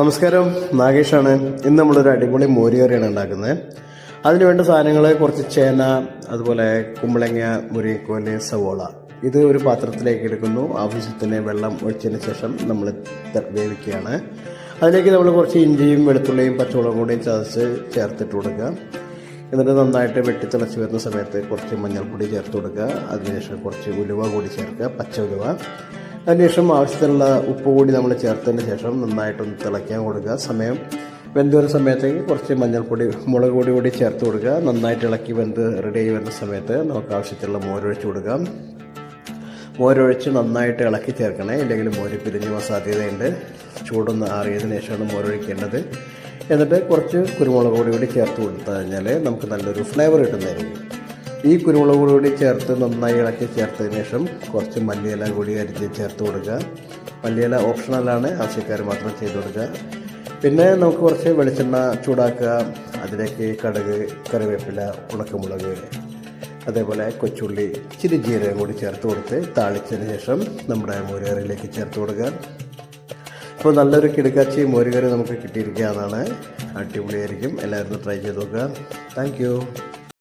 നമസ്കാരം, നാഗേഷാണ്. ഇന്ന് നമ്മളൊരു അടിപൊളി മോരുകറിയാണ് ഉണ്ടാക്കുന്നത്. അതിന് വേണ്ട സാധനങ്ങൾ കുറച്ച് ചേന, അതുപോലെ കുമ്പളങ്ങ, മുരിങ്ങക്കോല്, സവോള. ഇത് ഒരു പാത്രത്തിലേക്ക് എടുക്കുന്നു. ആവശ്യത്തിന് വെള്ളം ഒഴിച്ചതിന് ശേഷം നമ്മൾ വേവിക്കുകയാണ്. അതിലേക്ക് നമ്മൾ കുറച്ച് ഇഞ്ചിയും വെളുത്തുള്ളിയും പച്ചമുളകും കൂടി ചതച്ച് ചേർത്തിട്ട് കൊടുക്കുക. എന്നിട്ട് നന്നായിട്ട് വെട്ടിത്തിളച്ച് വരുന്ന സമയത്ത് കുറച്ച് മഞ്ഞൾപ്പൊടി ചേർത്ത് കൊടുക്കുക. അതിനുശേഷം കുറച്ച് ഉലുവ കൂടി ചേർക്കുക, പച്ച ഉലുവ. അതിനുശേഷം ആവശ്യത്തിനുള്ള ഉപ്പ് കൂടി നമ്മൾ ചേർത്തതിന് ശേഷം നന്നായിട്ടൊന്ന് തിളയ്ക്കാൻ കൊടുക്കുക. സമയം വെന്ത് വരുന്ന സമയത്തേക്ക് കുറച്ച് മഞ്ഞൾപ്പൊടി, മുളക് പൊടി കൂടി ചേർത്ത് കൊടുക്കുക. നന്നായിട്ട് ഇളക്കി വെന്ത് റെഡിയായി വരുന്ന സമയത്ത് നമുക്ക് ആവശ്യത്തിലുള്ള മോരൊഴിച്ച് കൊടുക്കാം. മോരൊഴിച്ച് നന്നായിട്ട് ഇളക്കി ചേർക്കണേ, ഇല്ലെങ്കിൽ മോര് പിരിഞ്ഞു പോകാൻ സാധ്യതയുണ്ട്. ചൂടൊന്ന് ആറിയതിനു ശേഷമാണ് മോരൊഴിക്കേണ്ടത്. എന്നിട്ട് കുറച്ച് കുരുമുളക് പൊടി കൂടി ചേർത്ത് കൊടുത്തു കഴിഞ്ഞാൽ നമുക്ക് നല്ലൊരു ഫ്ലേവർ കിട്ടുന്നതായിരിക്കും. ഈ കുരുമുളക് പൊടി കൂടി ചേർത്ത് നന്നായി ഇളക്കി ചേർത്തതിന് ശേഷം കുറച്ച് മല്ലിയില കൂടി അരിഞ്ഞ് ചേർത്ത് കൊടുക്കുക. മല്ലിയില ഓപ്ഷണലാണ്, ആവശ്യക്കാർ മാത്രം ചെയ്ത് കൊടുക്കുക. പിന്നെ നമുക്ക് കുറച്ച് വെളിച്ചെണ്ണ ചൂടാക്കുക. അതിലേക്ക് കടുക്, കറിവേപ്പില, ഉണക്കമുളക്, അതേപോലെ കൊച്ചുള്ളി, ഇച്ചിരി ജീരകം കൂടി ചേർത്ത് കൊടുത്ത് താളിച്ചതിന് ശേഷം നമ്മുടെ മോരുകറിയിലേക്ക് ചേർത്ത് കൊടുക്കുക. അപ്പോൾ നല്ലൊരു കിടുക്കാച്ചി മോരുകറി നമുക്ക് കിട്ടിയിരിക്കുകയെന്നാണ്. അടിപൊളിയായിരിക്കും. എല്ലാവരും ട്രൈ ചെയ്ത് നോക്കുക. താങ്ക്